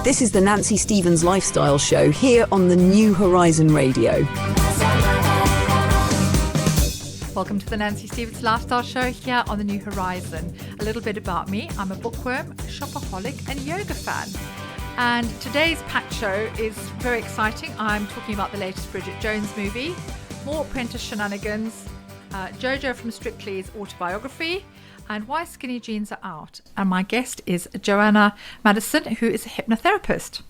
This is the Nancy Stevens Lifestyle Show here on the New Horizon Radio. Welcome to the Nancy Stevens Lifestyle Show here on the New Horizon. A little bit about me. I'm a bookworm, shopaholic and yoga fan. And today's packed show is very exciting. I'm talking about the latest Bridget Jones movie, more Apprentice shenanigans, Jojo from Strictly's autobiography, and why skinny jeans are out. And my guest is Joanna Madison, who is a hypnotherapist.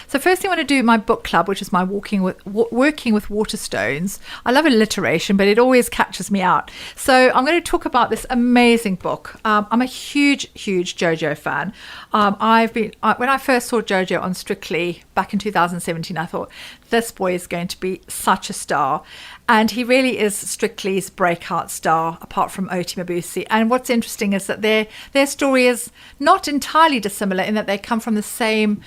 So first thing I want to do, my book club, which is my working with waterstones. I love alliteration, but it always catches me out. So I'm going to talk about this amazing book. I'm a huge Jojo fan. When I first saw Jojo on Strictly back in 2017, I thought, this boy is going to be such a star. And he really is Strictly's breakout star, apart from Oti Mabuse. And what's interesting is that their story is not entirely dissimilar in that they come from the same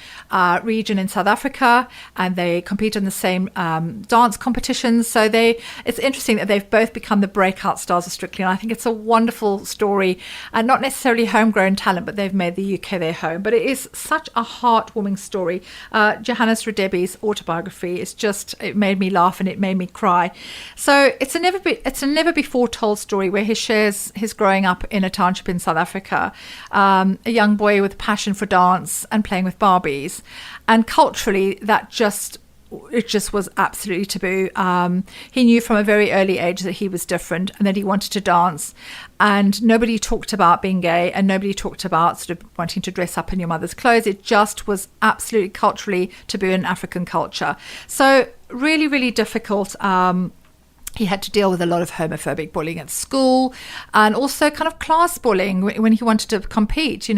region in South Africa, and they compete in the same dance competitions. So it's interesting that they've both become the breakout stars of Strictly. And I think it's a wonderful story, and not necessarily homegrown talent, but they've made the UK their home. But it is such a heartwarming story. Johannes Radebe's autobiography it made me laugh and it made me cry. So it's a never before told story where he shares his growing up in a township in South Africa, a young boy with a passion for dance and playing with Barbies, and culturally it just was absolutely taboo. He knew from a very early age that he was different and that he wanted to dance, and nobody talked about being gay, and nobody talked about sort of wanting to dress up in your mother's clothes. It just was absolutely culturally taboo in African culture. So really difficult. He had to deal with a lot of homophobic bullying at school, and also kind of class bullying when he wanted to compete,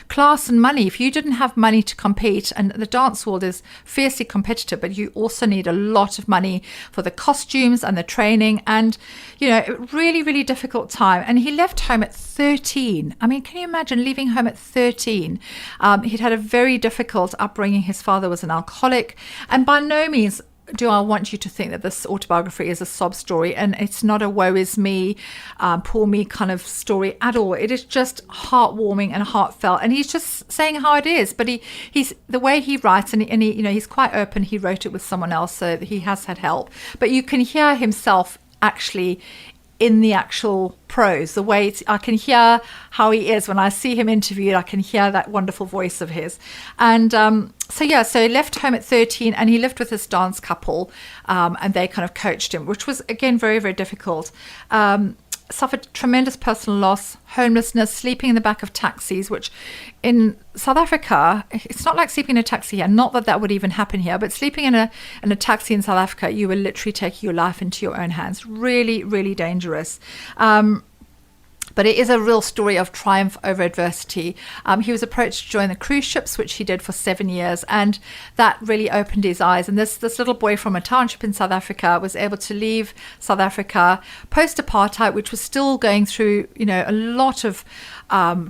class and money. If you didn't have money to compete, and the dance world is fiercely competitive, but you also need a lot of money for the costumes and the training, and, really difficult time. And he left home at 13. I mean, can you imagine leaving home at 13? He'd had a very difficult upbringing. His father was an alcoholic, and by no means do I want you to think that this autobiography is a sob story, and it's not a woe is me, poor me kind of story at all. It is just heartwarming and heartfelt, and he's just saying how it is. But he's the way he writes, and he's quite open. He wrote it with someone else, so he has had help. But you can hear himself actually in the actual prose, the way I can hear how he is when I see him interviewed. I can hear that wonderful voice of his. And so he left home at 13, and he lived with this dance couple, and they kind of coached him, which was again very difficult. Suffered tremendous personal loss, homelessness, sleeping in the back of taxis, which in South Africa, it's not like sleeping in a taxi here. Not that would even happen here, but sleeping in a taxi in South Africa, you were literally taking your life into your own hands. Really dangerous. But it is a real story of triumph over adversity. He was approached to join the cruise ships, which he did for 7 years, and that really opened his eyes. And this little boy from a township in South Africa was able to leave South Africa post-apartheid, which was still going through, a lot of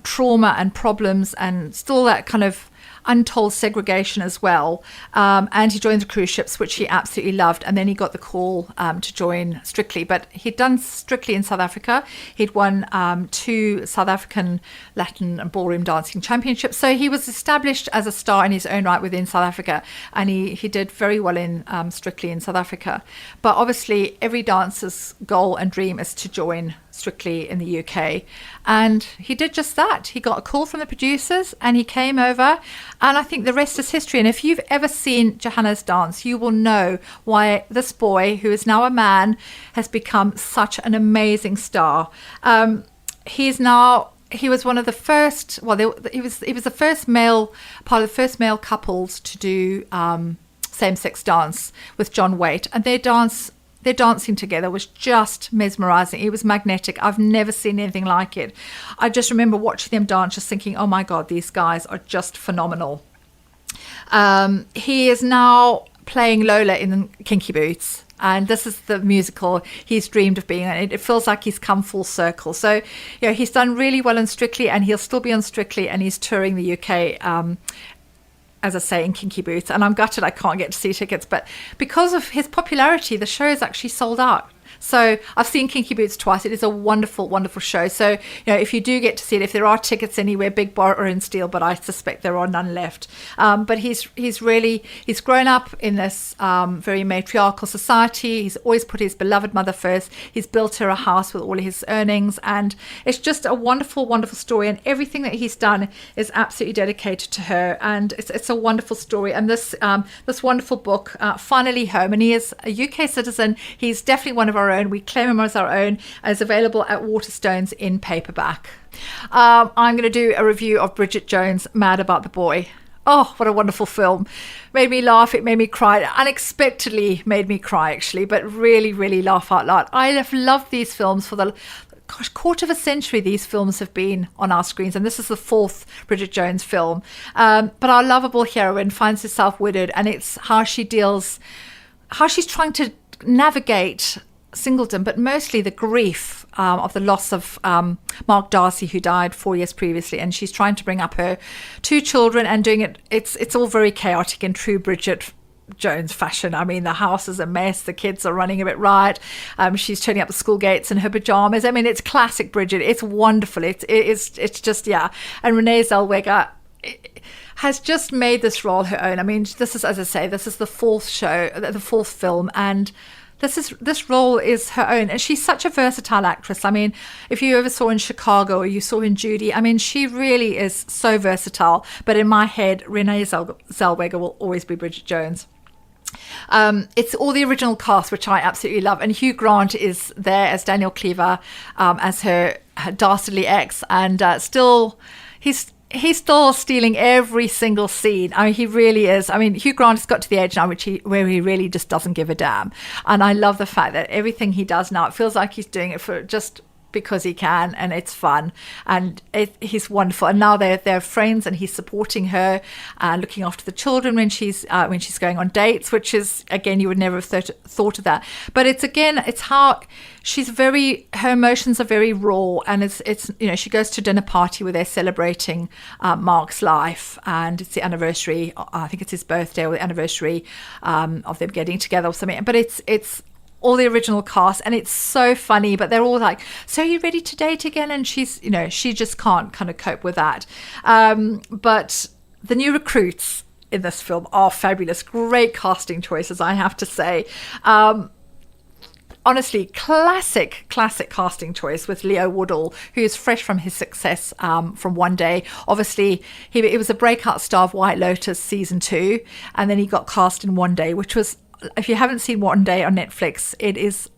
trauma and problems, and still that kind of untold segregation as well. And he joined the cruise ships, which he absolutely loved. And then he got the call to join Strictly. But he'd done Strictly in South Africa. He'd won 2 South African Latin and ballroom dancing championships. So he was established as a star in his own right within South Africa. And he did very well in Strictly in South Africa. But obviously, every dancer's goal and dream is to join Strictly in the UK, and he did just that. He got a call from the producers and he came over, and I think the rest is history. And if you've ever seen Johannes dance, you will know why this boy, who is now a man, has become such an amazing star. He was one of the first, he was the first part of the first male couples to do same-sex dance with John Waite, and their dancing together was just mesmerizing. It was magnetic. I've never seen anything like it. I just remember watching them dance, just thinking, oh my God, these guys are just phenomenal. He is now playing Lola in Kinky Boots, and this is the musical he's dreamed of being in. It feels like he's come full circle. So, he's done really well in Strictly, and he'll still be on Strictly, and he's touring the UK, as I say, in Kinky Boots. And I'm gutted I can't get to see tickets, but because of his popularity, the show is actually sold out. So I've seen Kinky Boots twice. It is a wonderful, wonderful show. So, if you do get to see it, if there are tickets anywhere, Big Bar or in Steel, but I suspect there are none left. But he's grown up in this very matriarchal society. He's always put his beloved mother first. He's built her a house with all of his earnings, and it's just a wonderful, wonderful story. And everything that he's done is absolutely dedicated to her, and it's a wonderful story. And this wonderful book, Finally Home, and he is a UK citizen. He's definitely one of our own. We claim him as our own, is available at Waterstones in paperback. I'm going to do a review of Bridget Jones' Mad About the Boy. Oh, what a wonderful film. Made me laugh. It made me cry. Unexpectedly made me cry, actually, but really, really laugh out loud. I have loved these films for the quarter of a century. These films have been on our screens, and this is the fourth Bridget Jones film. But our lovable heroine finds herself widowed, and it's how she's trying to navigate singledom, but mostly the grief of the loss of Mark Darcy, who died 4 years previously, and she's trying to bring up her two children and doing it. It's all very chaotic in true Bridget Jones fashion. I mean, the house is a mess. The kids are running a bit riot. She's turning up the school gates in her pajamas. I mean, it's classic Bridget. It's wonderful. It's just, yeah. And Renee Zellweger has just made this role her own. I mean, this is, as I say, this is the fourth film, and this role is her own, and she's such a versatile actress. I mean, if you ever saw in Chicago or you saw in Judy, I mean, she really is so versatile. But in my head, Renee Zellweger will always be Bridget Jones. It's all the original cast, which I absolutely love, and Hugh Grant is there as Daniel Cleaver, as her dastardly ex, and he's still stealing every single scene. I mean, he really is. I mean, Hugh Grant has got to the age now where he really just doesn't give a damn. And I love the fact that everything he does now, it feels like he's doing it for just because he can, and it's fun, and he's wonderful. And now they're friends, and he's supporting her and looking after the children when she's going on dates, which is, again, you would never have thought of that. But it's how her emotions are very raw, and it's she goes to a dinner party where they're celebrating Mark's life, and it's the anniversary. I think it's his birthday or the anniversary of them getting together or something. But it's all the original cast, and it's so funny, but they're all like, so are you ready to date again? And she's, she just can't kind of cope with that. But the new recruits in this film are fabulous. Great casting choices, I have to say. Honestly, classic casting choice with Leo Woodall, who's fresh from his success from One Day. Obviously, he was a breakout star of White Lotus season 2, and then he got cast in One Day, which was, if you haven't seen One Day on Netflix, it is,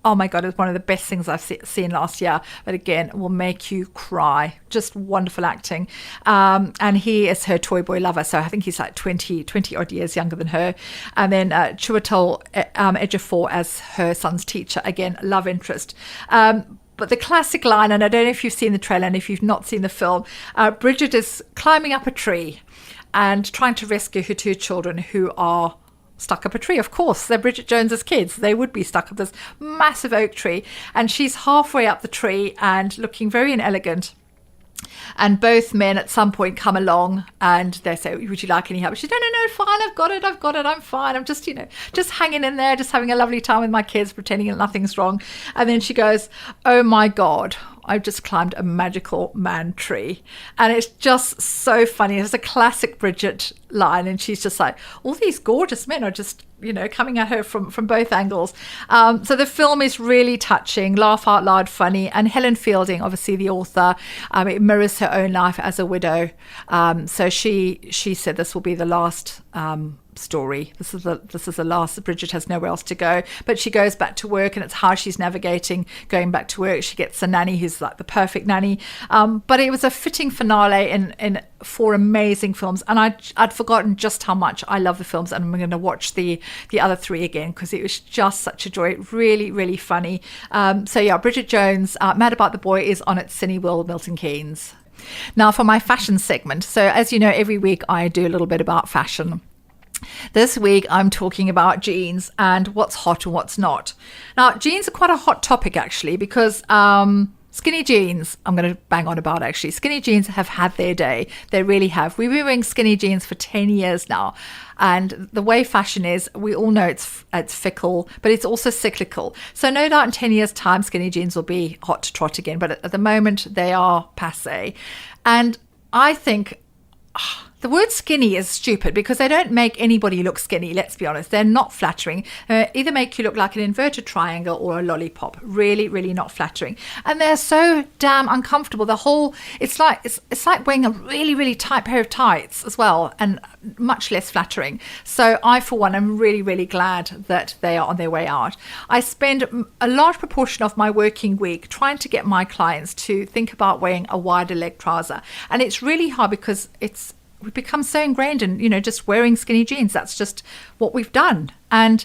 oh my God, it's one of the best things I've seen last year. But again, will make you cry. Just wonderful acting. And he is her toy boy lover. So I think he's like 20 odd years younger than her. And then Chiwetel Ejiofor as her son's teacher. Again, love interest. But the classic line, and I don't know if you've seen the trailer, and if you've not seen the film, Bridget is climbing up a tree and trying to rescue her two children who are stuck up a tree. Of course, they're Bridget Jones's kids. They would be stuck up this massive oak tree. And she's halfway up the tree and looking very inelegant. And both men at some point come along and they say, would you like any help? She says, no, fine, I've got it, I'm fine. I'm just, just hanging in there, just having a lovely time with my kids, pretending that nothing's wrong. And then she goes, oh my God, I've just climbed a magical man tree. And it's just so funny. It's a classic Bridget line. And she's just like, all these gorgeous men are just, coming at her from both angles. So the film is really touching, laugh out loud, funny. And Helen Fielding, obviously the author, it mirrors her own life as a widow. So she said this will be the last story. This is the last. Bridget has nowhere else to go, but she goes back to work, and it's how she's navigating going back to work. She gets a nanny who's like the perfect nanny. But it was a fitting finale in 4 amazing films, and I'd forgotten just how much I love the films, and I'm going to watch the other 3 again because it was just such a joy. Really, really funny. So yeah, Bridget Jones, Mad About the Boy is on at Cineworld Milton Keynes. Now for my fashion segment. So as you know, every week I do a little bit about fashion. This week I'm talking about jeans and what's hot and what's not. Now, jeans are quite a hot topic actually, because Skinny jeans, I'm going to bang on about actually. Skinny jeans have had their day. They really have. We've been wearing skinny jeans for 10 years now. And the way fashion is, we all know it's fickle, but it's also cyclical. So no doubt in 10 years' time, skinny jeans will be hot to trot again. But at the moment, they are passé. And I think the word skinny is stupid because they don't make anybody look skinny, let's be honest. They're not flattering. Either make you look like an inverted triangle or a lollipop. Really, really not flattering. And they're so damn uncomfortable. It's like wearing a really, really tight pair of tights as well, and much less flattering. So I, for one, am really, really glad that they are on their way out. I spend a large proportion of my working week trying to get my clients to think about wearing a wider leg trouser. And it's really hard because we've become so ingrained in, just wearing skinny jeans. That's just what we've done. And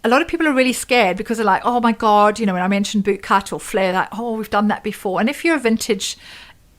a lot of people are really scared because they're like, oh my God, when I mentioned boot cut or flare, like, oh, we've done that before. And if you're a vintage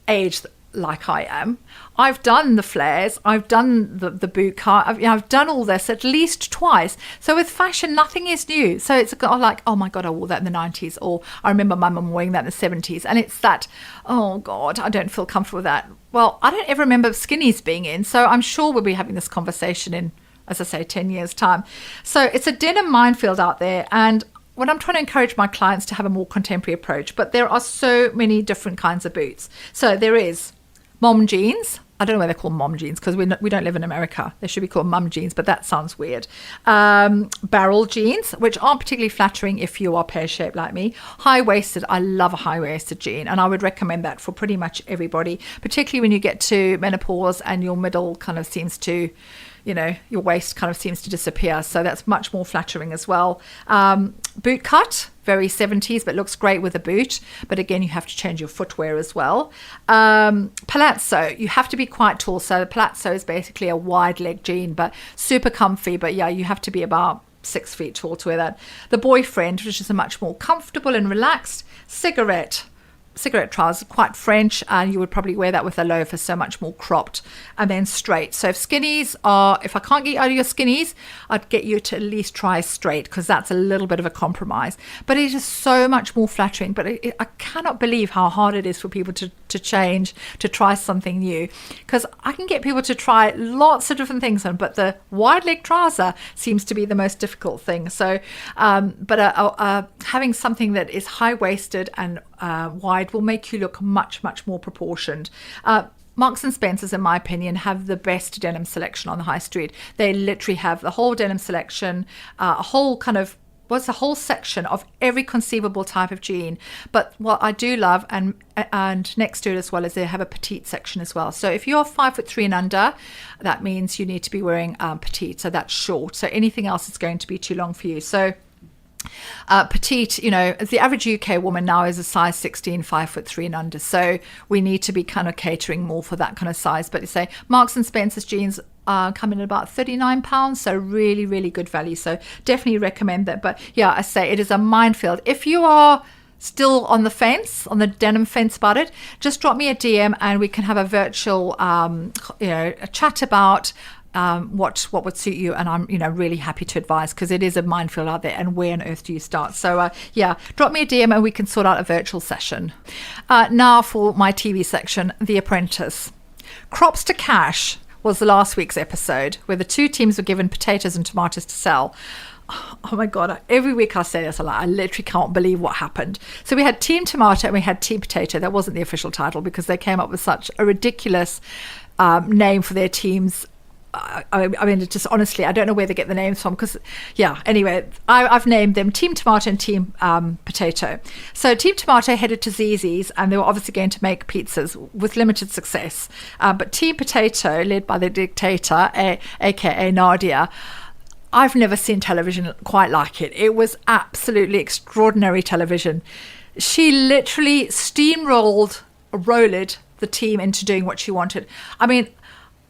age like I am, I've done the flares, I've done the boot cut, I've done all this at least twice. So with fashion, nothing is new. So it's like, oh my God, I wore that in the 90s, or I remember my mum wearing that in the 70s. And it's that, oh God, I don't feel comfortable with that. Well, I don't ever remember skinnies being in. So I'm sure we'll be having this conversation in, as I say, 10 years time. So it's a denim minefield out there. And when I'm trying to encourage my clients to have a more contemporary approach, but there are so many different kinds of boots. So there is mom jeans. I don't know why they're called mom jeans because we don't live in America. They should be called mum jeans, but that sounds weird. Barrel jeans, which aren't particularly flattering if you are pear-shaped like me. High-waisted. I love a high-waisted jean, and I would recommend that for pretty much everybody, particularly when you get to menopause and your middle kind of seems to, your waist kind of seems to disappear. So that's much more flattering as well. Boot cut, very 70s, but looks great with a boot. But again, you have to change your footwear as well. Palazzo, you have to be quite tall. So the palazzo is basically a wide leg jean, but super comfy. But yeah, you have to be about 6 feet tall to wear that. The boyfriend, which is a much more comfortable and relaxed cigarette trousers, quite French, and you would probably wear that with a loafer, so much more cropped and then straight. So if I can't get you out of your skinnies, I'd get you to at least try straight, because that's a little bit of a compromise. But it is so much more flattering. But I cannot believe how hard it is for people to change, to try something new, because I can get people to try lots of different things on, but the wide leg trouser seems to be the most difficult thing. So having something that is high-waisted and wide will make you look much, much more proportioned. Marks and Spencer's, in my opinion, have the best denim selection on the high street. They literally have the whole denim selection, a whole section of every conceivable type of jean. But what I do love, and next to it as well, is they have a petite section as well. So if you're 5'3" and under, that means you need to be wearing petite. So that's short. So anything else is going to be too long for you. So petite, the average UK woman now is a size 16, 5'3" and under. So we need to be kind of catering more for that kind of size. But you say Marks and Spencer's jeans come in at about £39. So really, really good value. So definitely recommend that. But yeah, I say it is a minefield. If you are still on the fence, on the denim fence about it, just drop me a DM and we can have a virtual, a chat about what would suit you, and I'm really happy to advise, because it is a minefield out there, and where on earth do you start? So drop me a DM and we can sort out a virtual session. Now for my TV section, The Apprentice. Crops to Cash was the last week's episode, where the two teams were given potatoes and tomatoes to sell. Oh my God, every week I say this, I literally can't believe what happened. So we had Team Tomato and we had Team Potato. That wasn't the official title because they came up with such a ridiculous name for their teams. I mean, just honestly, I don't know where they get the names from, because, anyway, I've named them Team Tomato and Team Potato. So Team Tomato headed to Zzz's, and they were obviously going to make pizzas with limited success. But Team Potato, led by the dictator, aka Nadia, I've never seen television quite like it. It was absolutely extraordinary television. She literally rolled the team into doing what she wanted. I mean,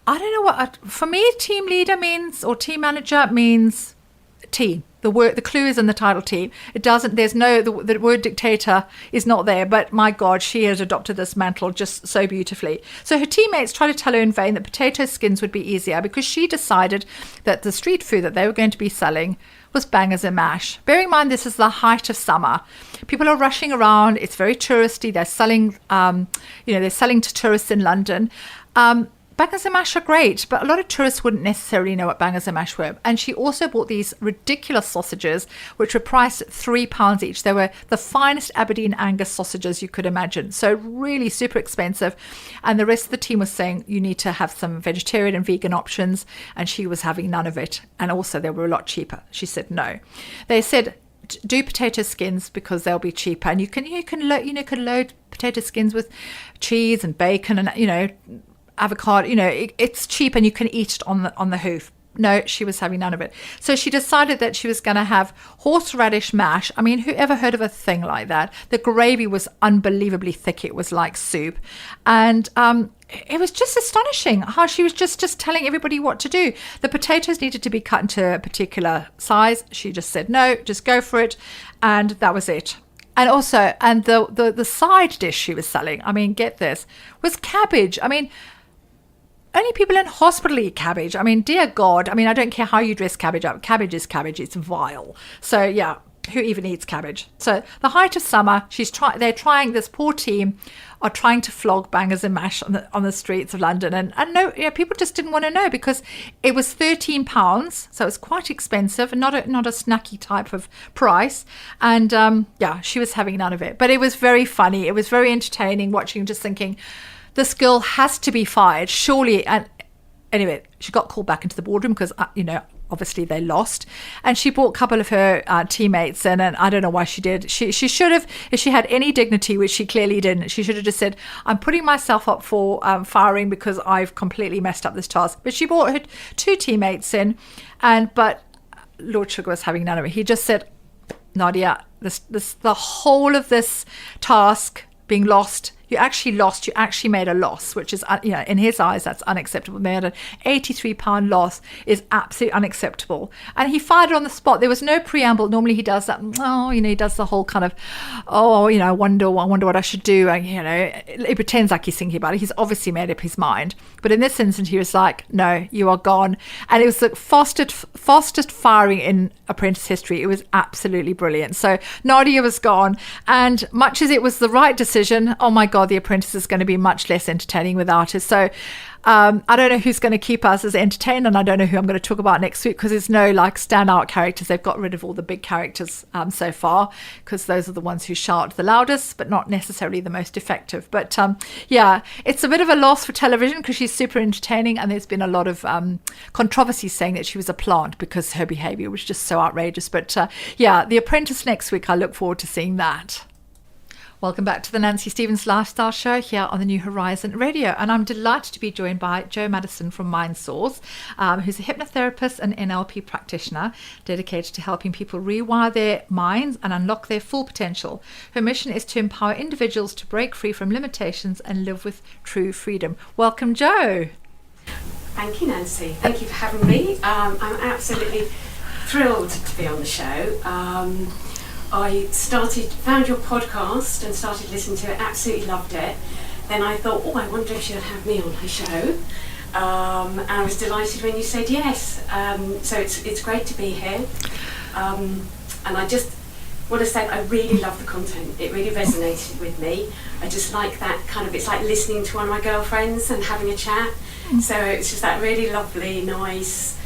I don't know for me, team leader means, or team manager means team. the clue is in the title team. It doesn't, there's no, the word dictator is not there, but my God, she has adopted this mantle just so beautifully. So her teammates try to tell her in vain that potato skins would be easier, because she decided that the street food that they were going to be selling was bangers and mash. Bearing in mind, this is the height of summer. People are rushing around. It's very touristy. They're selling, they're selling to tourists in London. Bangers and mash are great, but a lot of tourists wouldn't necessarily know what bangers and mash were. And she also bought these ridiculous sausages, which were priced at £3 each. They were the finest Aberdeen Angus sausages you could imagine. So really super expensive. And the rest of the team was saying, you need to have some vegetarian and vegan options. And she was having none of it. And also they were a lot cheaper. She said no. They said, do potato skins because they'll be cheaper. And you can load potato skins with cheese and bacon and, avocado, it's cheap and you can eat it on the hoof. No, she was having none of it. So she decided that she was going to have horseradish mash. I mean, who ever heard of a thing like that? The gravy was unbelievably thick. It was like soup. And it was just astonishing how she was just telling everybody what to do. The potatoes needed to be cut into a particular size. She just said, no, just go for it. And that was it. And also, the side dish she was selling, I mean, get this, was cabbage. I mean, only people in hospital eat cabbage. I mean, dear God. I mean, I don't care how you dress cabbage up. Cabbage is cabbage. It's vile. So, yeah, who even eats cabbage? So, the height of summer, this poor team are trying to flog bangers and mash on the streets of London. And no, people just didn't want to know, because it was £13. So, it's quite expensive, not a snacky type of price. And, she was having none of it. But it was very funny. It was very entertaining watching, just thinking, this girl has to be fired, surely. And anyway, she got called back into the boardroom because, obviously they lost. And she brought a couple of her teammates in, and I don't know why she did. She should have, if she had any dignity, which she clearly didn't, she should have just said, I'm putting myself up for firing because I've completely messed up this task. But she brought her 2 teammates in, but Lord Sugar was having none of it. He just said, Nadia, the whole of this task being lost, you actually made a loss, which is, in his eyes, that's unacceptable. They had an £83 loss, is absolutely unacceptable. And he fired her on the spot. There was no preamble. Normally he does that, he does the whole kind of, I wonder what I should do. He pretends like he's thinking about it. He's obviously made up his mind. But in this instance, he was like, no, you are gone. And it was the fastest firing in Apprentice history. It was absolutely brilliant. So Nadia was gone. And much as it was the right decision, oh my God, The Apprentice is going to be much less entertaining without her. So I don't know who's going to keep us as entertained, and I don't know who I'm going to talk about next week, because there's no standout characters. They've got rid of all the big characters so far, because those are the ones who shout the loudest, but not necessarily the most effective. But it's a bit of a loss for television because she's super entertaining, and there's been a lot of controversy saying that she was a plant because her behaviour was just so outrageous. But The Apprentice next week, I look forward to seeing that. Welcome back to the Nancy Stevens Lifestyle Show here on the New Horizon Radio. And I'm delighted to be joined by Joanna Madison from Mindsource, who's a hypnotherapist and NLP practitioner dedicated to helping people rewire their minds and unlock their full potential. Her mission is to empower individuals to break free from limitations and live with true freedom. Welcome, Jo. Thank you, Nancy. Thank you for having me. I'm absolutely thrilled to be on the show. I found your podcast and started listening to it, absolutely loved it. Then I thought, I wonder if she'll have me on her show. And I was delighted when you said yes. So it's great to be here. And I just want to say I really love the content. It really resonated with me. I just like that kind of, it's like listening to one of my girlfriends and having a chat. So it's just that really lovely, nice,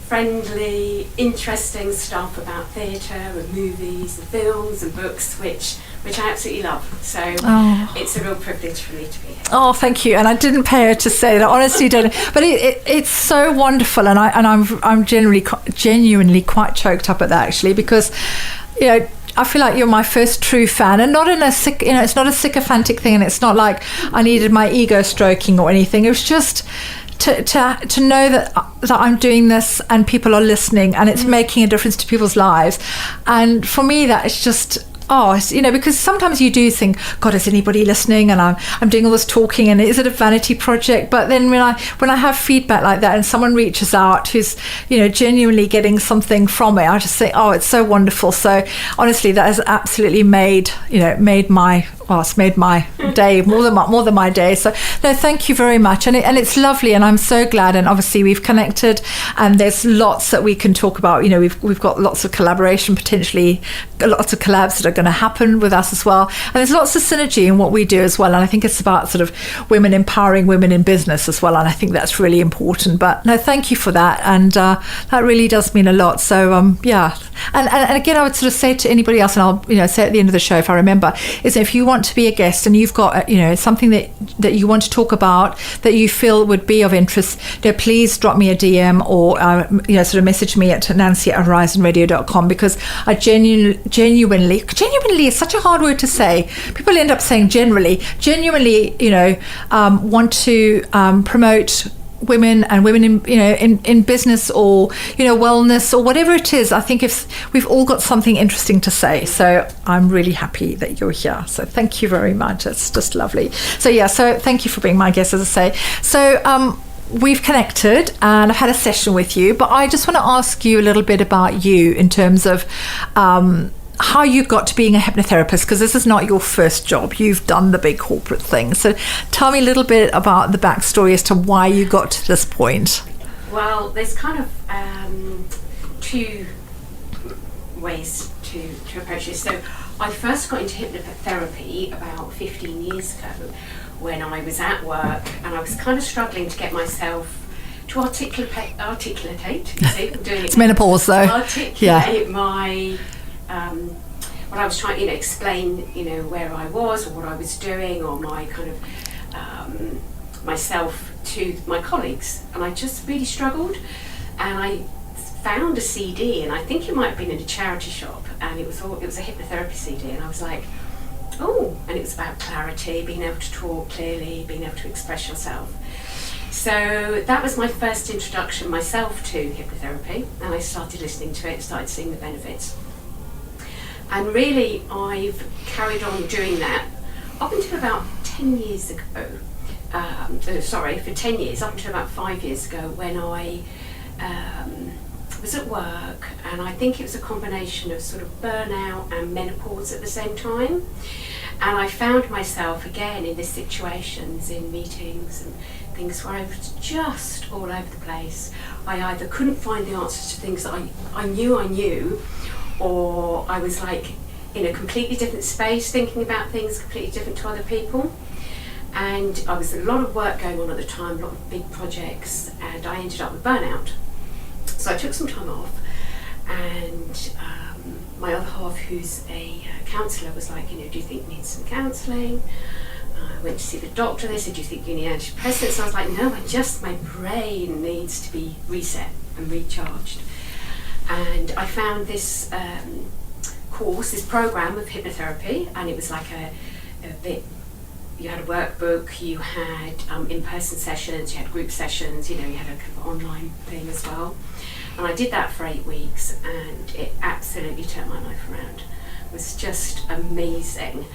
friendly, interesting stuff about theatre and movies and films and books, which I absolutely love. So it's a real privilege for me to be here. Oh, thank you. And I didn't pay her to say that, honestly didn't. But it's so wonderful, and I'm genuinely quite choked up at that, actually, because I feel like you're my first true fan, and not in a sick, it's not a sycophantic thing, and it's not like I needed my ego stroking or anything. It was just to know that I'm doing this and people are listening and it's making a difference to people's lives. And for me, that is just, because sometimes you do think, God, is anybody listening? And I'm doing all this talking, and is it a vanity project? But then when I have feedback like that, and someone reaches out who's, genuinely getting something from it, I just think, oh, it's so wonderful. So honestly, that has absolutely made my day, more than my day. So no, thank you very much. And it's lovely, and I'm so glad. And obviously we've connected, and there's lots that we can talk about. We've got lots of collaboration, potentially lots of collabs that are going to happen with us as well. And there's lots of synergy in what we do as well. And I think it's about sort of women empowering women in business as well. And I think that's really important. But no, thank you for that. And that really does mean a lot. So yeah. And again, I would sort of say to anybody else, and I'll say at the end of the show if I remember, is if you want to be a guest and you've got something that you want to talk about that you feel would be of interest, please drop me a DM or sort of message me at nancy@horizonradio.com, because I genuinely is such a hard word to say. People end up saying genuinely want to promote women and women in business or wellness or whatever it is. I think if we've all got something interesting to say, so I'm really happy that you're here. So thank you very much. It's just lovely. So thank you for being my guest, as I say. So we've connected and I've had a session with you, but I just want to ask you a little bit about you in terms of how you got to being a hypnotherapist, because this is not your first job. You've done the big corporate thing. So tell me a little bit about the backstory as to why you got to this point. Well, there's kind of two ways to approach this. So I first got into hypnotherapy about 15 years ago when I was at work, and I was kind of struggling to get myself to articulate. You see, I'm doing it. It's menopause, though. Articulate my what I was trying, explain, where I was or what I was doing, or my kind of myself to my colleagues, and I just really struggled. And I found a CD, and I think it might have been in a charity shop, and it was a hypnotherapy CD, and I was like, oh, and it was about clarity, being able to talk clearly, being able to express yourself. So that was my first introduction myself to hypnotherapy, and I started listening to it, started seeing the benefits. And really, I've carried on doing that up until about 10 years ago. For 10 years, up until about 5 years ago, when I was at work, and I think it was a combination of sort of burnout and menopause at the same time. And I found myself again in these situations, in meetings and things where I was just all over the place. I either couldn't find the answers to things that I knew, or I was like in a completely different space, thinking about things completely different to other people. And I was a lot of work going on at the time, a lot of big projects, and I ended up with burnout. So I took some time off, and my other half, who's a counsellor, was like, do you think you need some counselling? I went to see the doctor. They said, do you think you need antidepressants? So I was like, no, my brain needs to be reset and recharged. And I found this course, this program of hypnotherapy, and it was like a bit, you had a workbook, you had in-person sessions, you had group sessions, you had a kind of online thing as well. And I did that for 8 weeks, and it absolutely turned my life around. It was just amazing.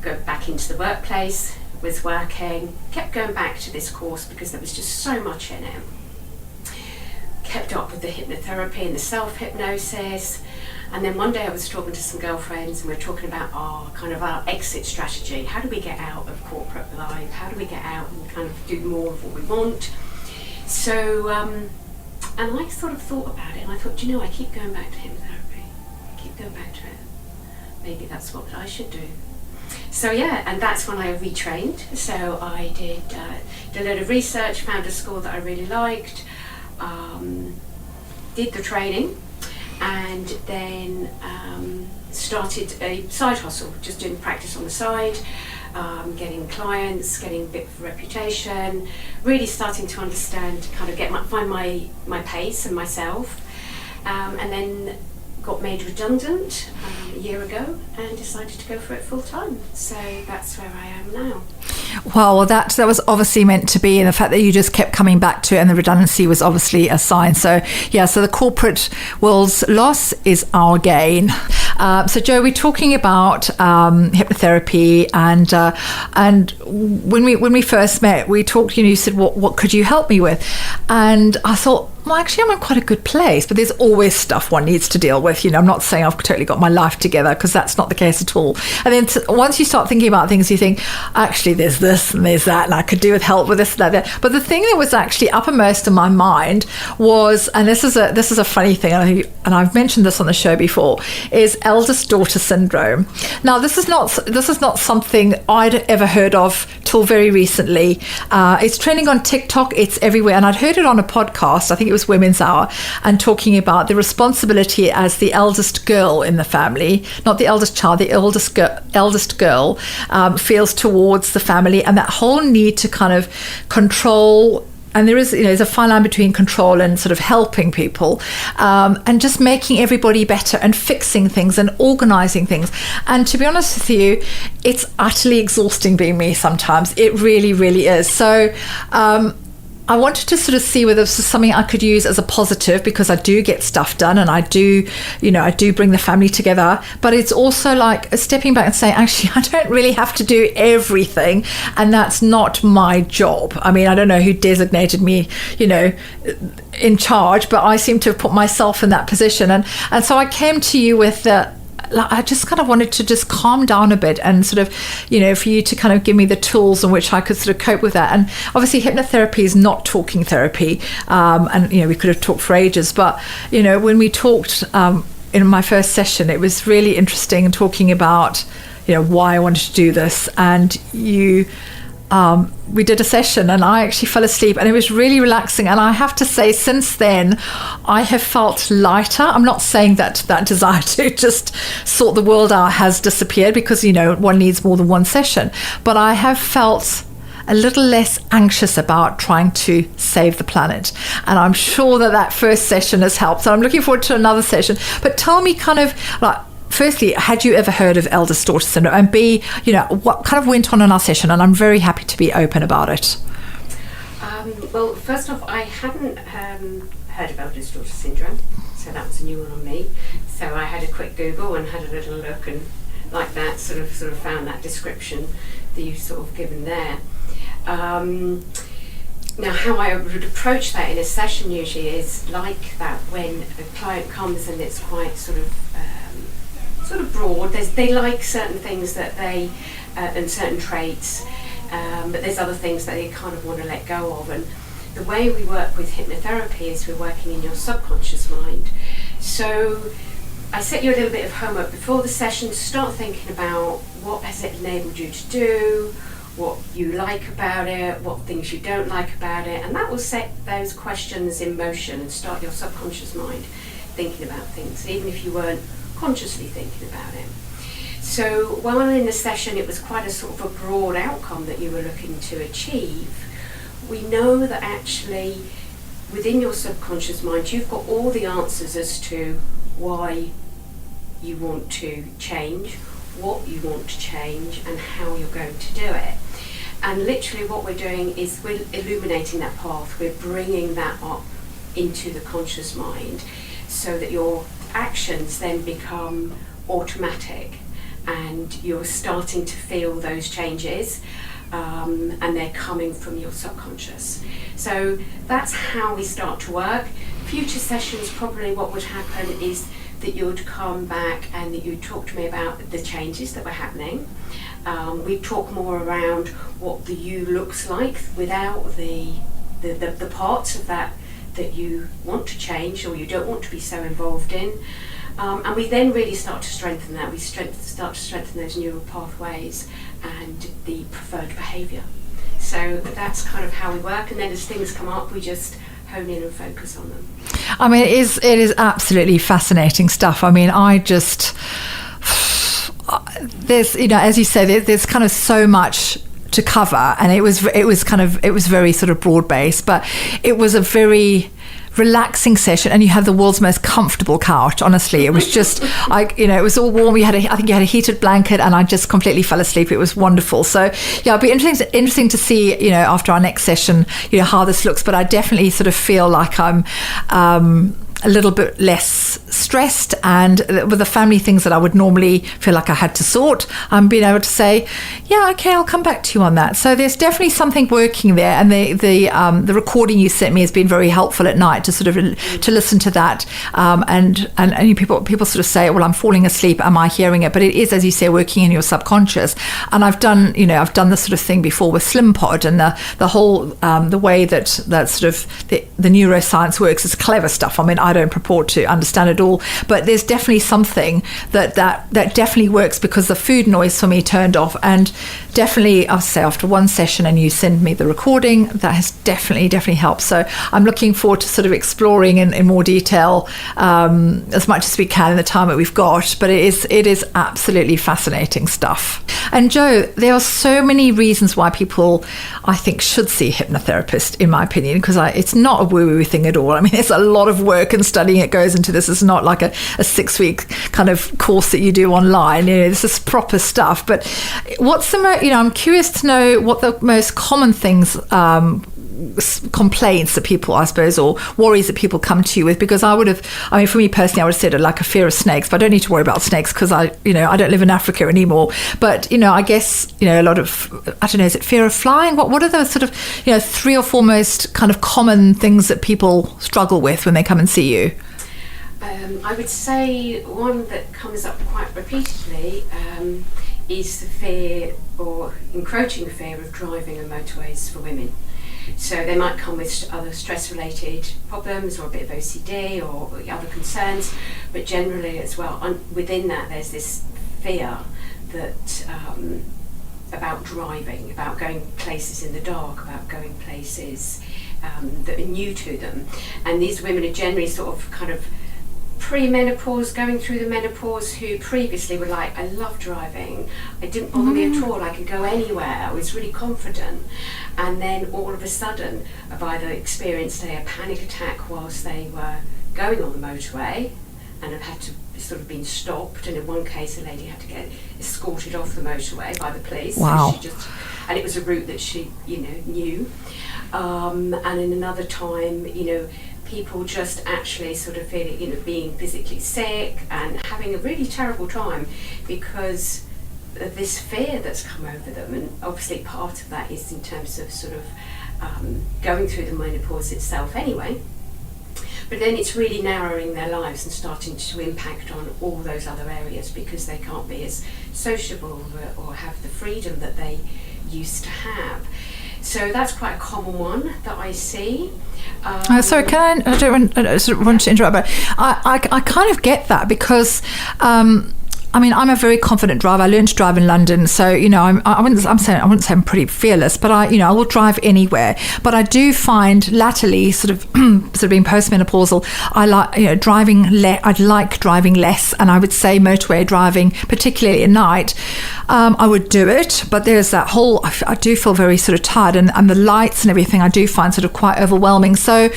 Go back into the workplace, was working, kept going back to this course because there was just so much in it. Kept up with the hypnotherapy and the self-hypnosis, and then one day I was talking to some girlfriends, and we were talking about our exit strategy. How do we get out of corporate life? How do we get out and kind of do more of what we want? So, and I sort of thought about it, and I thought, I keep going back to hypnotherapy. I keep going back to it. Maybe that's what I should do. So yeah, and that's when I retrained. So I did a load of research, found a school that I really liked, did the training, and then started a side hustle, just doing practice on the side, getting clients, getting a bit of reputation, really starting to understand, kind of find my pace and myself. And then got made redundant a year ago and decided to go for it full time. So that's where I am now. Well, that was obviously meant to be, and the fact that you just kept coming back to it and the redundancy was obviously a sign. So yeah, so the corporate world's loss is our gain. So Jo, we're talking about hypnotherapy, and when we first met, we talked. You said, what could you help me with? And I thought, well, actually, I'm in quite a good place, but there's always stuff one needs to deal with. I'm not saying I've totally got my life together, because that's not the case at all. And then once you start thinking about things, you think, actually, there's this and there's that, and I could do with help with this and that. But the thing that was actually uppermost in my mind was, and this is a funny thing, and I've mentioned this on the show before, is eldest daughter syndrome. Now, this is not something I'd ever heard of till very recently. It's trending on TikTok. It's everywhere, and I'd heard it on a podcast. I think it was Women's Hour, and talking about the responsibility as the eldest girl in the family, not the eldest child, the eldest girl feels towards the family, and that whole need to kind of control. And there's a fine line between control and sort of helping people, and just making everybody better and fixing things and organizing things. And to be honest with you, it's utterly exhausting being me sometimes. It really, really is. So I wanted to sort of see whether this was something I could use as a positive, because I do get stuff done, and I do bring the family together. But it's also like stepping back and saying, actually, I don't really have to do everything, and that's not my job. I mean, I don't know who designated me, in charge, but I seem to have put myself in that position. And so I came to you with I just kind of wanted to just calm down a bit, and sort of, for you to kind of give me the tools in which I could sort of cope with that. And obviously hypnotherapy is not talking therapy, and we could have talked for ages, but when we talked in my first session, it was really interesting talking about why I wanted to do this. And we did a session, and I actually fell asleep, and it was really relaxing. And I have to say, since then, I have felt lighter. I'm not saying that desire to just sort the world out has disappeared, because one needs more than one session, but I have felt a little less anxious about trying to save the planet. And I'm sure that first session has helped. So I'm looking forward to another session. But tell me, kind of like, firstly, had you ever heard of eldest daughter syndrome? And B, what kind of went on in our session? And I'm very happy to be open about it. Well, first off, I hadn't heard of eldest daughter syndrome, so that was a new one on me. So I had a quick Google and had a little look, and like that, sort of found that description that you've sort of given there. Now, how I would approach that in a session usually is like that: when a client comes and it's quite sort of broad. They like certain things that they and certain traits, but there's other things that they kind of want to let go of. And the way we work with hypnotherapy is we're working in your subconscious mind. So I set you a little bit of homework before the session to start thinking about what has it enabled you to do, what you like about it, what things you don't like about it, and that will set those questions in motion and start your subconscious mind thinking about things, even if you weren't consciously thinking about it. So while in the session it was quite a sort of a broad outcome that you were looking to achieve, we know that actually within your subconscious mind you've got all the answers as to why you want to change, what you want to change, and how you're going to do it. And literally what we're doing is we're illuminating that path, we're bringing that up into the conscious mind so that your actions then become automatic and you're starting to feel those changes, and they're coming from your subconscious. So that's how we start to work. Future sessions, probably what would happen is that you would come back and that you'd talk to me about the changes that were happening. We'd talk more around what the you looks like without the parts of that you want to change or you don't want to be so involved in. And we then really start to strengthen that. We start to strengthen those neural pathways and the preferred behaviour. So that's kind of how we work. And then as things come up, we just hone in and focus on them. I mean, it is absolutely fascinating stuff. I mean, there's, as you say, there's kind of so much to cover, and it was very sort of broad based, but it was a very relaxing session, and you had the world's most comfortable couch. Honestly, it was just, it was all warm. I think you had a heated blanket, and I just completely fell asleep. It was wonderful. So yeah, it'll be interesting to see, after our next session, how this looks. But I definitely sort of feel like I'm a little bit less stressed, and with the family things that I would normally feel like I had to sort, I'm being able to say, yeah, okay, I'll come back to you on that. So there's definitely something working there, and the recording you sent me has been very helpful at night to sort of to listen to that, and people sort of say, well, I'm falling asleep, am I hearing it? But it is, as you say, working in your subconscious. And I've done this sort of thing before with SlimPod, and the whole the way that sort of the neuroscience works is clever stuff. I mean, I don't purport to understand it all, but there's definitely something that definitely works, because the food noise for me turned off. And definitely, I'll say, after one session and you send me the recording, that has definitely helped. So I'm looking forward to sort of exploring in more detail as much as we can in the time that we've got. But it is absolutely fascinating stuff. And Jo, there are so many reasons why people, I think, should see a hypnotherapist, in my opinion, because it's not a woo-woo thing at all. I mean, there's a lot of work and studying it goes into this. It's not like a 6-week kind of course that you do online. This is proper stuff. But what's I'm curious to know what the most common things, complaints that people, I suppose, or worries that people come to you with. Because for me personally, I would have said like a fear of snakes, but I don't need to worry about snakes because I don't live in Africa anymore. But I guess a lot of, I don't know, is it fear of flying? What are the sort of 3 or 4 most kind of common things that people struggle with when they come and see you? I would say one that comes up quite repeatedly is the fear, or encroaching fear, of driving on motorways for women. So they might come with other stress-related problems, or a bit of OCD, or other concerns, but generally as well, within that there's this fear that about driving, about going places in the dark, about going places that are new to them. And these women are generally sort of kind of pre-menopause, going through the menopause, who previously were like, I love driving, it didn't bother me at all, I could go anywhere, I was really confident. And then all of a sudden have either experienced a panic attack whilst they were going on the motorway, and have had to sort of been stopped, and in one case a lady had to get escorted off the motorway by the police. Wow. And it was a route that she knew, and in another time people just actually sort of feeling, being physically sick and having a really terrible time because of this fear that's come over them. And obviously part of that is in terms of sort of going through the menopause itself anyway. But then it's really narrowing their lives and starting to impact on all those other areas, because they can't be as sociable or have the freedom that they used to have. So that's quite a common one that I see. Sorry, I don't want to interrupt, but I kind of get that, because I'm a very confident driver. I learned to drive in London, so I wouldn't say I'm pretty fearless, but I will drive anywhere. But I do find latterly, sort of being postmenopausal, I like driving. I'd like driving less, and I would say motorway driving, particularly at night, I would do it. But there's that whole, I do feel very sort of tired, and the lights and everything I do find sort of quite overwhelming. So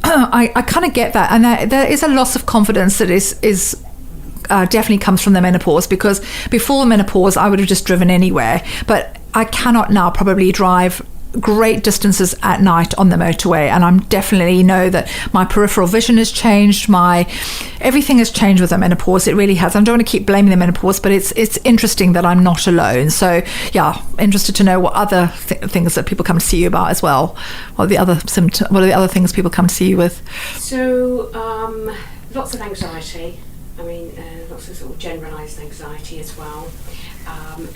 I kind of get that, and there is a loss of confidence that is definitely comes from the menopause, because before menopause I would have just driven anywhere, but I cannot now probably drive great distances at night on the motorway. And I'm definitely know that my peripheral vision has changed, everything has changed with the menopause. It really has. I don't want to keep blaming the menopause, but it's interesting that I'm not alone. So yeah, interested to know what other things that people come to see you about as well. What are the other things people come to see you with? So lots of anxiety. Lots of sort of generalised anxiety as well,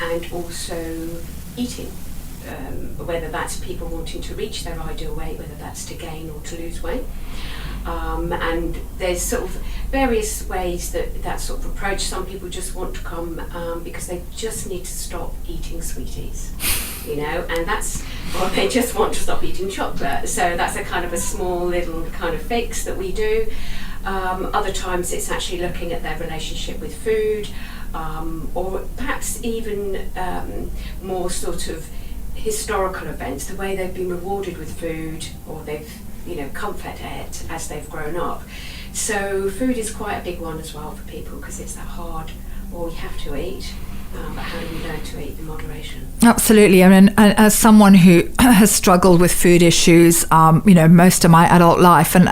and also eating, whether that's people wanting to reach their ideal weight, whether that's to gain or to lose weight. And there's sort of various ways that sort of approach. Some people just want to come because they just need to stop eating sweeties, and or they just want to stop eating chocolate. So that's a kind of a small little kind of fix that we do. Other times it's actually looking at their relationship with food, or perhaps even more sort of historical events, the way they've been rewarded with food, or they've comfort at as they've grown up. So food is quite a big one as well for people, because it's that hard, or you have to eat, but how do we learn to eat in moderation? Absolutely. I mean, as someone who has struggled with food issues, most of my adult life, and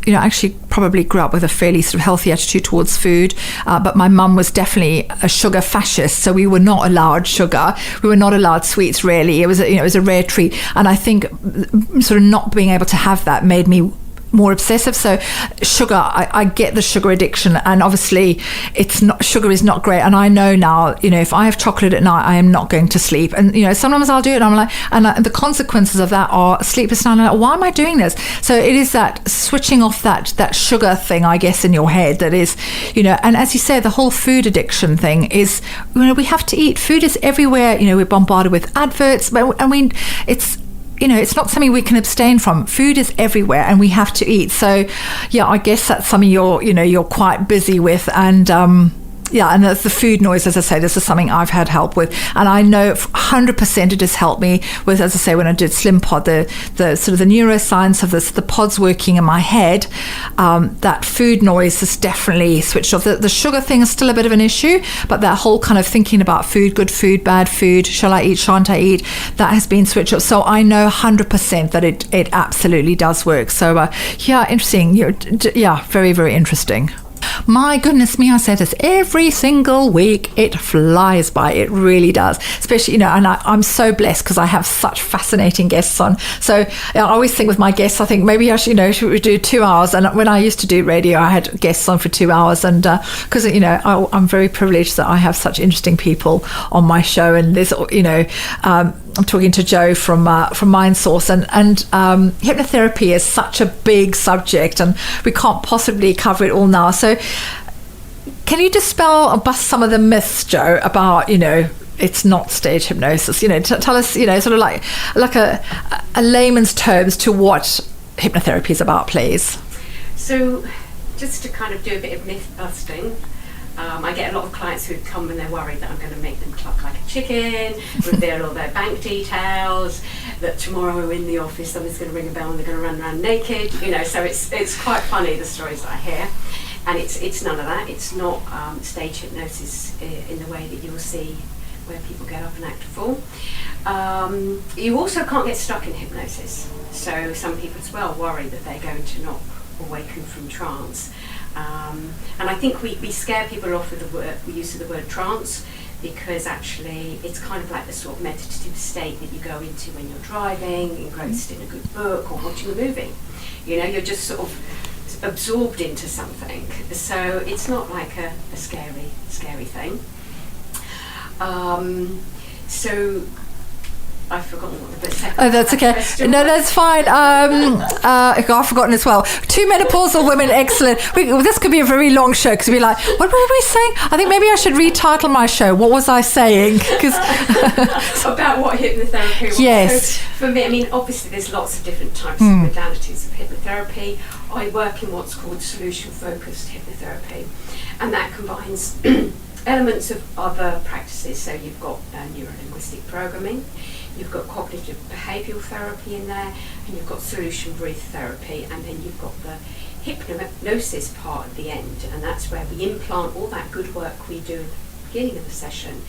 actually probably grew up with a fairly sort of healthy attitude towards food, but my mum was definitely a sugar fascist, so we were not allowed sugar, we were not allowed sweets really. It was a rare treat, and I think sort of not being able to have that made me more obsessive. So sugar, I get the sugar addiction, and obviously sugar is not great, and I know now, if I have chocolate at night, I am not going to sleep, and sometimes I'll do it and I'm like, and the consequences of that are sleepless night. I'm like, why am I doing this? So it is that switching off that sugar thing, I guess, in your head, that is, and as you say, the whole food addiction thing is, we have to eat. Food is everywhere. We're bombarded with adverts, it's not something we can abstain from. Food is everywhere, and we have to eat. So, yeah, I guess that's something you're quite busy with, and and that's the food noise. As I say, this is something I've had help with, and I know 100% it has helped me with, as I say, when I did Slim Pod, the sort of the neuroscience of this, the pods working in my head. That food noise is definitely switched off. The sugar thing is still a bit of an issue, but that whole kind of thinking about food, good food, bad food, shall I eat, shan't I eat, that has been switched off. So I know 100% that it absolutely does work. So interesting. Very, very interesting. My goodness me, I say this every single week. It flies by. It really does. Especially, and I'm so blessed because I have such fascinating guests on. So I always think with my guests, I think maybe I should, should we do 2 hours? And when I used to do radio, I had guests on for 2 hours. And because, I'm very privileged that I have such interesting people on my show. And there's, I'm talking to Jo from Mind Source, and hypnotherapy is such a big subject, and we can't possibly cover it all now. So can you dispel or bust some of the myths, Jo, about, it's not stage hypnosis? Tell us, sort of like a layman's terms to what hypnotherapy is about, please. So just to kind of do a bit of myth busting, I get a lot of clients who come and they're worried that I'm going to make them cluck like a chicken, reveal all their bank details, that tomorrow in the office someone's going to ring a bell and they're going to run around naked, so it's quite funny, the stories that I hear, and it's none of that. It's not stage hypnosis in the way that you'll see where people get up and act a fool. You also can't get stuck in hypnosis, so some people as well worry that they're going to not awaken from trance. And I think we scare people off with the use of the word trance, because actually it's kind of like the sort of meditative state that you go into when you're driving, engrossed in a good book or watching a movie. You're just sort of absorbed into something. So it's not like a scary thing. So I've forgotten what the second. Oh, that's okay. No, that's fine. I've forgotten as well. 2 menopausal women, excellent. This could be a very long show, because we'd be like, what were we saying? I think maybe I should retitle my show. What was I saying? About what hypnotherapy was. Yes. So for me, obviously there's lots of different types of modalities of hypnotherapy. I work in what's called solution-focused hypnotherapy, and that combines elements of other practices. So you've got neuro-linguistic programming, you've got cognitive behavioural therapy in there, and you've got solution breath therapy, and then you've got the hypnosis part at the end, and that's where we implant all that good work we do at the beginning of the session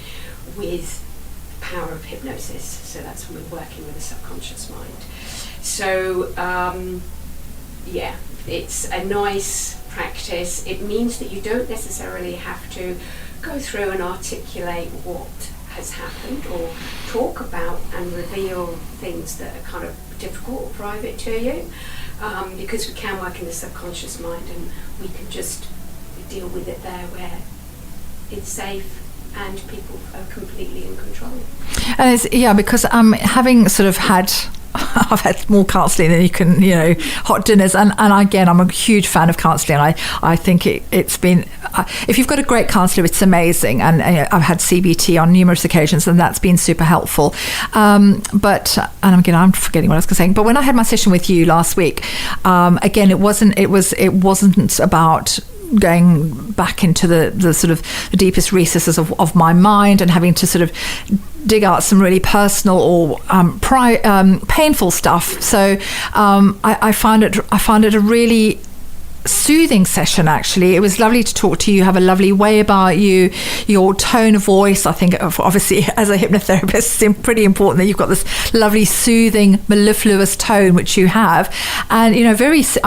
with the power of hypnosis. So that's when we're working with the subconscious mind. So it's a nice practice. It means that you don't necessarily have to go through and articulate what has happened or talk about and reveal things that are kind of difficult or private to you, because we can work in the subconscious mind and we can just deal with it there where it's safe and people are completely in control. And it's, because having sort of had I've had more counselling than you can, hot dinners, and again, I'm a huge fan of counselling. I think it's been, if you've got a great counsellor, it's amazing, and I've had CBT on numerous occasions, and that's been super helpful. But I'm forgetting what I was saying. But when I had my session with you last week, again, it wasn't about going back into the sort of the deepest recesses of my mind and having to sort of dig out some really personal or painful stuff. So I found it a really soothing session. Actually, it was lovely to talk to you. You have a lovely way about you, your tone of voice. I think obviously as a hypnotherapist it's pretty important that you've got this lovely soothing mellifluous tone which you have. And I was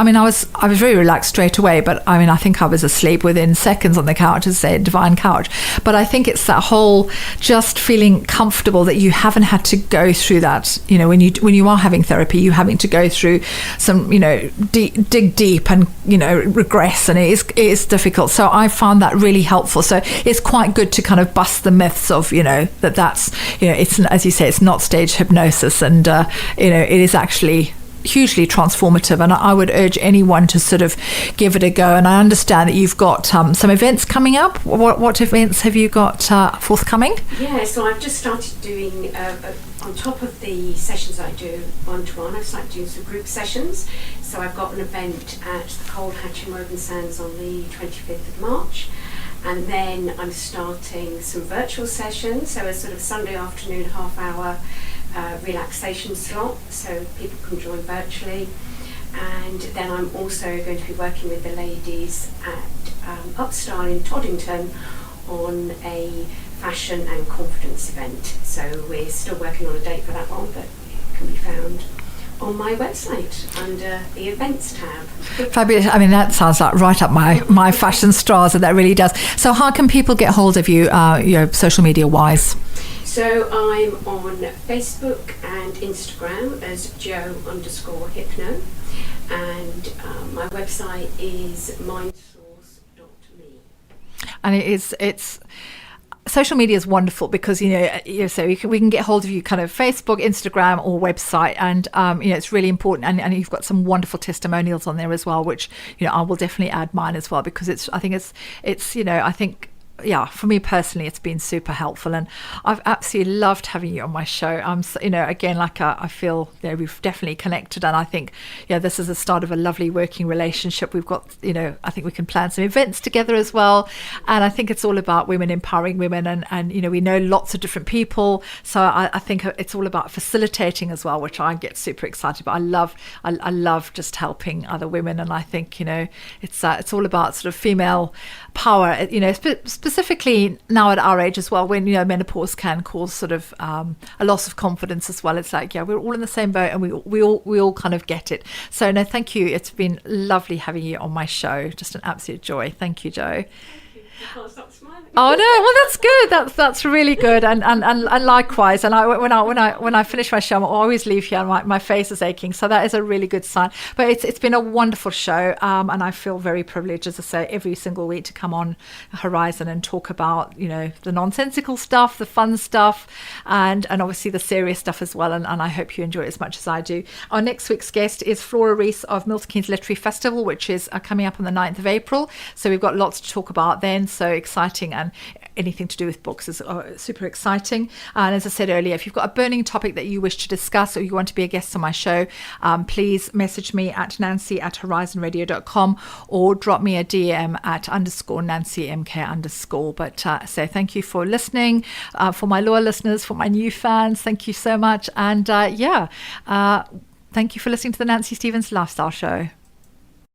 very relaxed straight away, but I think I was asleep within seconds on the couch, as I say, divine couch. But I think it's that whole just feeling comfortable that you haven't had to go through that, when you are having therapy, you having to go through some dig deep and regress, and it is difficult. So I found that really helpful. So it's quite good to kind of bust the myths of that's it's, as you say, it's not stage hypnosis, and it is actually hugely transformative, and I would urge anyone to sort of give it a go. And I understand that you've got some events coming up. What events have you got forthcoming? Yeah, so I've just started doing on top of the sessions I do one-to-one, I've started doing some group sessions. So I've got an event at the Cold Hatch in Woburn Sands on the 25th of March, and then I'm starting some virtual sessions, so a sort of Sunday afternoon half-hour relaxation slot, so people can join virtually. And then I'm also going to be working with the ladies at Upstyle in Toddington on a fashion and confidence event. So we're still working on a date for that one, but it can be found on my website under the events tab. Fabulous. That sounds like right up my fashion stars, and that really does. So how can people get hold of you, social media wise? So I'm on Facebook and Instagram as Jo_hypno, and my website is mindsource.me. And it's social media is wonderful because so we can get hold of you kind of Facebook, Instagram, or website, and it's really important, and you've got some wonderful testimonials on there as well, which I will definitely add mine as well, because I think for me personally, it's been super helpful, and I've absolutely loved having you on my show. Again, I feel we've definitely connected, and I think this is the start of a lovely working relationship. We've got I think we can plan some events together as well, and I think it's all about women empowering women, and we know lots of different people, so I think it's all about facilitating as well, which I get super excited about. I love just helping other women, and I think it's all about sort of female power, specifically now at our age as well, when menopause can cause sort of a loss of confidence as well. It's like we're all in the same boat, and we all kind of get it. So no, thank you. It's been lovely having you on my show. Just an absolute joy. Thank you, Jo. You can't stop smiling. Oh no, well that's good. That's really good, and likewise. And when I finish my show, I always leave here and my face is aching. So that is a really good sign. But it's been a wonderful show, and I feel very privileged, as I say, every single week to come on Horizon and talk about the nonsensical stuff, the fun stuff, and obviously the serious stuff as well. And I hope you enjoy it as much as I do. Our next week's guest is Flora Rees of Milton Keynes Literary Festival, which is coming up on the 9th of April. So we've got lots to talk about then. So exciting, and anything to do with books is super exciting. And as I said earlier, if you've got a burning topic that you wish to discuss, or you want to be a guest on my show, please message me at nancy@horizonradio.com, or drop me a DM at _NancyMK_. But so thank you for listening. For my loyal listeners, for my new fans, thank you so much. And thank you for listening to the Nancy Stevens Lifestyle Show.